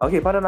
Okay partner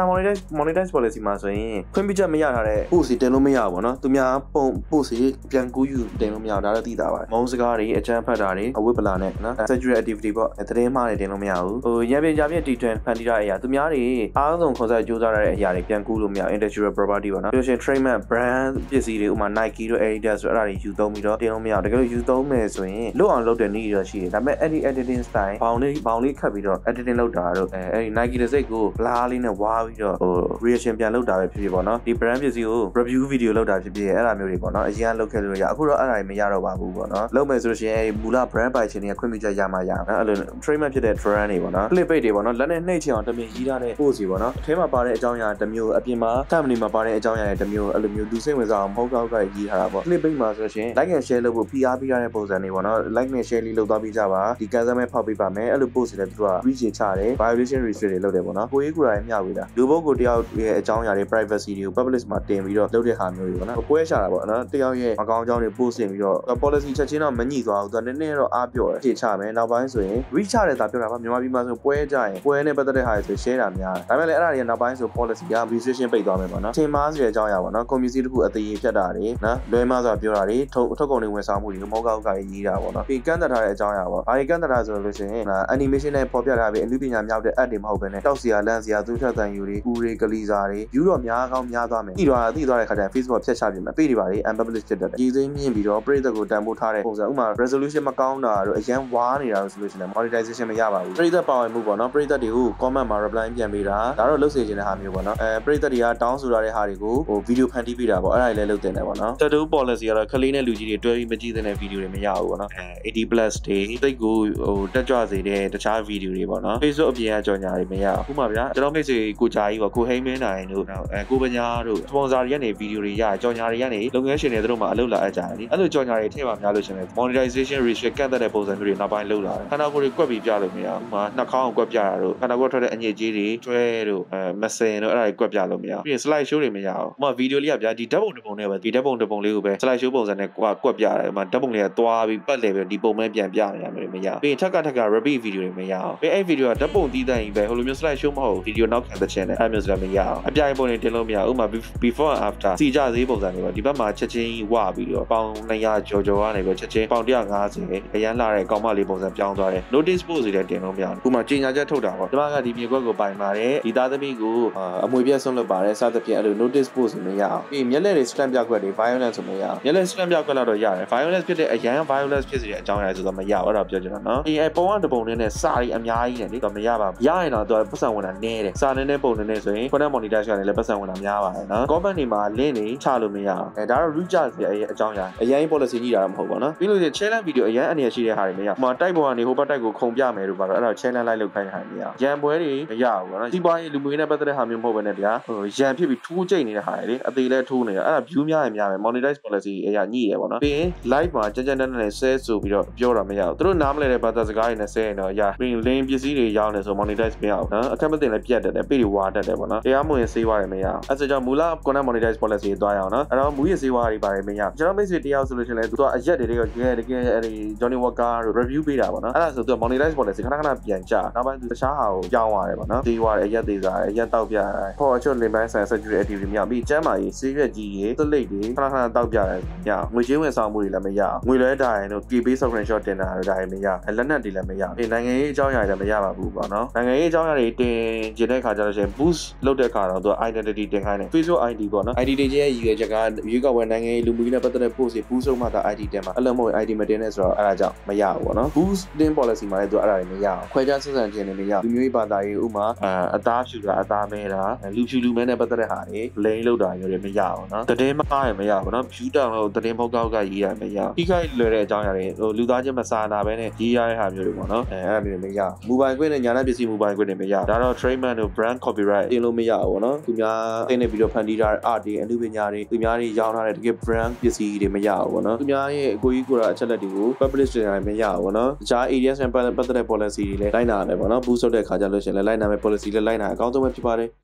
monetize policy မှာဆိုရင်ခွင့်ပြုချက်မရထားတဲ့ post တင်လို့မရဘူးပေါ့နော်သူများပုံ post ပြန်ကူးယူတင်လို့မရဘူးဒါတော့သိတာပါမုန်းစကားတွေအကြမ်းဖက်တာတွေအဝိပလာနဲ့နော် sexual activity ပေါ့သတင်းမှားတွေတင်လို့မရဘူးဟိုရံပြပြတီထွင်ဖန်တီးထားတဲ့အရာသူများတွေအားလုံးခွန်ဆက်ကြိုးစားရတဲ့အရာတွေပြန်ကူးလို့မရ intellectual property ပေါ့နော်ပြီးလို့ရှိရင် trademark brand ပစ္စည်းတွေဥမာ Nike တို့ Adidas ဆိုအဲ့ဒါတွေယူသုံးပြီးတော့တင်လို့မရဘူးတကယ်လို့ယူသုံးမယ်ဆိုရင်လွတ်အောင်လုပ်တဲ့နည်းတော့ရှိတယ်ဒါပေမဲ့အဲ့ဒီ editing style ဘောင်လေးခတ်ပြီးတော့ editing လုပ်တာတို့အဲ့ဒီ Nike တဲ့စိတ်ကို blur လေးနဲ့ဝါးပြီးတော့ဟို reaction ပြန်လုပ်တာပဲဖြစ်ဖြစ်ပေါ့နော်ဒီ brand ပစ္စည်းကို review video လုပ်တာဖြစ်ဖြစ်အဲ့ဒါမျိုးတွေပေါ့နော်အရင်ကလုပ်ခဲ့လို့ရအခုတော့အဲ့ဒါတွေမရတော့ပါဘူးပေါ့နော်လုပ်မယ်ဆိုလို့ရှိရင်မူလ brand ပိုင်ရှင်တွေကခွင့်ပြုချက်ရမှရအောင်အဲ့လို trademark ဖြစ်တဲ့ brand တွေပေါ့နော် clip page တွေပေါ့နော်လက်နဲ့နှိပ်ချင်အောင်တမင်ရေးထားတဲ့ post တွေပေါ့နော်အထဲမှာပါတဲ့အကြောင်းအရာတစ်မျိုးအပြင်မှာ company မှာပါတဲ့အကြောင်းအရာတစ်မျိုးအဲ့လိုမျိုးလူစိတ်ဝင်စားအောင်မဟုတ်ကောက်ကရေးထားတာပေါ့ clip page မှာဆိုလို့ရှိရင် like and share လုပ်ဖို့ PR ပေးရတဲ့ပုံစံတွေပေါ့နော် like နဲ့ share လေးလုပ်သွားပြီးကြပါဒီ cancel မဲ့ဖောက်ပေးပါမယ်အဲ့လို post တွေလည်းသူက reach ချတယ် violation restrict တွေလုပ်တယ်ပေါ့နော်ကိုရေးကိုယ်တိုင်မျှဝေတာလူပုဂ္ဂိုလ်တယောက်ရဲ့အကြောင်းအရာတွေ privacy တွေကို publish မှာတင်ပြီးတော့လုပ်တဲ့ဟာမျိုးတွေပေါ့နော်ပွဲရှာတာပေါ့နော်တယောက်ရဲ့အကောင့်အကြောင်းတွေ post တင်ပြီးတော့ policy ချက်ချင်းတော့မညှိသွားဘူးသူကနည်းနည်းတော့အားပြောတယ်ဖြေချမယ်နောက်ပိုင်းဆိုရင် reach ချတယ်သာပြောတာပါမြန်မာပြည်မှာဆိုပွဲကြရင်ပွဲနဲ့ပတ်သက်တဲ့ဟာတွေဆို share တာများတယ်ဒါပေမဲ့လည်းအဲ့ဒါတွေကနောက်ပိုင်းဆို policy က restriction ပိတ်သွားမယ်ပေါ့နော်ထင်မှားဆိုတဲ့အကြောင်းအရာပေါ့နော် community တခုအသေးဖြတ်တာတွေနော်လွဲမှားဆိုတာပြောတာတွေထုတ်ကုန်တွေဝန်ဆောင်မှုတွေမဟုတ်ကောက်ကရေးတာပေါ့နော်ပြီးကန့်သက်ထားတဲ့အကြောင်းအရာပေါ့ဘာတွေကန့်သက်ထားဆိုလို့ရှိရင် animation နဲ့ပေါ်ပြထားပြီးအနုပညာမြောက်တဲ့ app တွေမဟုတ်ဘဲနဲ့တောက်စီယာလန့်စီယာသူ့ထက်တန်ယူတွေပူတွေကလီစာတွေယူတော့များကောင်းများသွားမယ်ပြီးသွားတဲ့ခါကျရင် Facebook ဖြတ်ချပြင်မယ်ပေးတွေပါလေ unpublish ဖြစ်တယ်ကြီးစိမ်းမြင့်ပြီးတော့ပရိသတ်ကိုတန်ဖိုးထားတဲ့ပုံစံဥမာ resolution မကောင်းတာတို့အရန်ဝါးနေတာလို့ဆိုလို့ရှိရင် monetization မရပါဘူးပရိသတ်ပါဝင်မှုပေါ့နော်ပရိသတ်တွေကို comment မှာ reply ပြန်ပေးတာဒါတော့လုပ်စေချင်တဲ့ဟာမျိုးပေါ့နော်ပရိသတ်တွေကတောင်းဆိုထားတဲ့ဟာတွေကိုဟို video ဖန်တီးပေးတာပေါ့အဲ့ဒါတွေလည်းလုပ်တင်တယ်ပေါ့နော် tattoo policy ကတော့ခလေးနဲ့လူကြီးတွေတွဲပြီးမကြည့်တဲ့ video တွေမရဘူးပေါ့နော်80+ တွေတိတ်ကိုဟိုတက်ကြွစေတဲ့တခြား video တွေပေါ့နော် Facebook အပြင်ကကြော်ညာတွေမရဘူးဥပမာဗျာကျွန်တော်မိတ်ဆွေကိုဂျာကြီးပေါ့ကိုဟိမင်းနိုင်တို့ကိုပညာတို့ sponsor တွေကနေ video တွေရကြော်ညာတွေကနေလုပ်ငန်းရှင်တွေတို့မှအလုပ်လာအပ်ကြတယ်လीအဲ့လိုကြော်ညာတွေထည့်ပါများလို့ရှင်လေ monetization restrict ကန့်တဲ့ပုံစံမျိုးတွေနောက်ပိုင်းလုပ်လာတယ်ခန္ဓာကိုယ်တွေကွက်ပြီးပြလို့မရဘူးဥပမာနှာခေါင်းကိုကွက်ပြတာတို့ခန္ဓာကိုယ်ထွက်တဲ့အညစ်အကြေးတွေကျွဲတို့မစင်တို့အဲ့ဒါတွေကွက်ပြလို့မရဘူးပြီးရင် slide show တွေမရဘူးဥပမာ video လေးကဗျာဒီဓာတ်ပုံတစ်ပုံနဲ့ပဲဒီဓာတ်ပုံတစ်ပုံလေးကိုပဲ slide show ပုံစံနဲ့ကွက်ပြတယ်ဥပမာဓာတ်ပုံလေးကသွားပြီးပတ်လေပဲဒီပုံမဲ့ပြန်ပြနေရမျိုးတွေမရဘူးပြီးရင်ထက်က repeat video တွေမရဘူးပြီးအဲ့ video ကဓာတ်ပုံတီးတိုင်းပဲဟိုလိုမျိုး slide show မဟုတ် video နောက်ခံတဲ့ channel အဲ့မျိုးဆိုတာမရအောင်အပြိုင်ပုံတွေတင်လို့မရဘူးဥပမာ before and after စီကြသေးပုံစံတွေပေါ့ဒီဘက်မှာချက်ချင်းဝပြီးတော့ပေါင်200ကျော်ကနေပဲချက်ချင်းပေါင်150အရန်လာတဲ့ကောင်မလေးပုံစံပြောင်းသွားတယ် notice post တွေလည်းတင်လို့မရဘူးဥပမာကြေညာချက်ထုတ်တာပေါ့ဒီဘက်ကဒီမြေကွက်ကိုပိုင်ပါတယ်ဒီသားသမီးကိုအမွေပြတ်ဆုံးလုပ်ပါတယ်စသဖြင့်အဲ့လို notice post တွေမရအောင်ပြီးမျက်လက်တွေ stamp ပြခွက်တွေ violence ဆိုမရအောင်မျက်လက် stamp ပြခွက်တော့ရတယ် violence ဖြစ်တဲ့အရန် violence ဖြစ်စေတဲ့အကြောင်းအရာဆိုတော့မရဘူးအဲ့ဒါပြောချင်တာနော်ဒီပုံကတပုံနဲ့စာရီအများကြီးနဲ့လေတော့မရပါဘူးရရင်တော့သူကပတ်စံဝင်တာနည်းတယ်စာနဲ့ပုံနဲ့ဆိုရင် content monetization ကနေလည်းပတ်စံဝင်တာများပါတယ်နော် comment တွေမှာ link တွေချလို့မရအောင်ဒါတော့ root ကြစီအကြောင်းအရာအရင် policy ကြီးတာတော့မဟုတ်ပါဘူးနော်ပြီးလို့ challenge video အရင်အနေနဲ့ရှိတဲ့ဟာတွေမရဘူးဟိုတိုက်ပေါ်ကနေဟိုဘက်တိုက်ကိုခုံပြမယ်လို့ပါတော့အဲ့ဒါ challenge လိုက်လုပ်ခိုင်းတာမရဘူးရန်ပွဲတွေမရဘူးနော်စီးပွားရေးလူမှုရေးနဲ့ပတ်သက်တဲ့ဟာမျိုးမဟုတ်ဘဲနဲ့ဗျာဟိုရန်ဖြစ်ပြီးထိုးကျိတ်နေတဲ့ဟာတွေလေအသေးလဲထိုးနေတာအဲ့ဒါ view များရင်များမယ် monetize policy အရာညှိတယ်ပေါ့နော်ပြီးရင် live မှာကြမ်းတမ်းနဲ့ဆဲဆိုပြီးတော့ပြောတာမရဘူးသူတို့နားမလဲတဲ့ဘာသာစကားတွေနဲ့ဆဲရင်တော့ရပြီး link ပစ္စည်းတွေရောင်းနေဆို monetize မရဘူးနော်အခက်မသိလည်းပြတ်တယ်ပေတွေဝါတက်တယ်ပေါ့နော်တရားမဝင်စေးဝါးတယ်မရဘူးအဲ့ဒါကြောင့်မူလ content monetize policy သွားရအောင်နော်အဲ့တော့မူရစေးဝါးတွေပါတယ်မရဘူးကျွန်တော်မိတ်ဆွေတယောက်ဆိုလို့ရှိရင်လည်းသူကအရက်တွေကတကယ်အဲ့ဒီ Johnny Walker တို့ review ပေးတာပေါ့နော်အဲ့ဒါဆိုသူက monetize policy ခဏပြန်ကြနောက်ပိုင်းသူတခြားဟာကိုကြောင်းသွားတယ်ပေါ့နော်သေးသွားတယ်အရက်သေးစားအရက်တောက်ပြတယ်ဟောအချို့ link ပိုင်းဆိုင် security activity မရပြီးကျမ်းမာရေးဆေးရွက်ကြီးရေးသလိပ်တွေခဏတောက်ပြတယ်ညငွေချင်းဝင်ဆောင်မှုတွေလည်းမရငွေလွှဲတာရင်တို့ key base screenshot တင်တာတို့ဒါလည်းမရလက်နက်တွေလည်းမရနိုင်ငံရေးအကြောင်းအရာတွေလည်းမရပါဘူးပေါ့နော်နိုင်ငံရေးအကြောင်းအရာတွေတင်ကျင်တဲ့ခါကျတော့ရှင် boost လုပ်တဲ့ခါတော့သူက identity တင်ခိုင်းတယ် Facebook ID ပေါ့နော် ID တင်ရဲ့ရည်ရွယ်ချက်ကရွေးကောက်ပွဲနိုင်ငံရေးလူမှုရေးနဲ့ပတ်သက်တဲ့ post တွေ boost လုပ်မှသာ ID တင်မှာအဲ့လိုမဟုတ် ID မတင်နဲ့ဆိုတော့အဲ့ဒါကြောင့်မရဘူးပေါ့နော် boost တင် policy မှာလည်းသူအဲ့ဒါတွေမရအောင်ခွဲခြားဆက်ဆံခြင်းတွေမရလူမျိုးရေးဘာသာရေးဥမာအသားဖြူတာအသားမဲတာလူဖြူလူမဲနဲ့ပတ်သက်တဲ့ဟာတွေလိန်လောက်တာမျိုးတွေမရအောင်နော်တည်င်းမကားရမရဘူးနော် view down လို့တည်င်းပေါက်ကောက်ကရေးရမရထိခိုက်လွယ်တဲ့အကြောင်းအရာတွေဟိုလူသားချင်းမစာနာပဲနဲ့ရေးရတဲ့ဟာမျိုးတွေပေါ့နော်အဲ့ဒါမျိုးတွေမရမူပိုင်ခွင့်နဲ့ညာနဲ့ပစ္စည်းမူပိုင်ခွင့်တွေမရဒါတော့ trademark တို့ brand copyright တင်လို့မရဘူးပေါ့နော်သူများသိနေပြီးတော့ဖန်တီးထားတဲ့ art တွေအနုပညာတွေသူများတွေရောင်းထားတဲ့တကယ် brand ပစ္စည်းတွေမရဘူးပေါ့နော်သူများရဲ့အကိုကြီးကိုယ်တာအချက်လက်တွေကို publish တင်တာမရဘူးပေါ့နော်တခြား areas နဲ့ပတ်သက်တဲ့ policy တွေလည်းလိုက်နာရတယ်ပေါ့နော် boost လုပ်တဲ့ခါကျလို့ရှိရင်လည်းလိုက်နာမဲ့ policy လည်းလိုက်နာအကောင်းဆုံးပဲဖြစ်ပါတယ်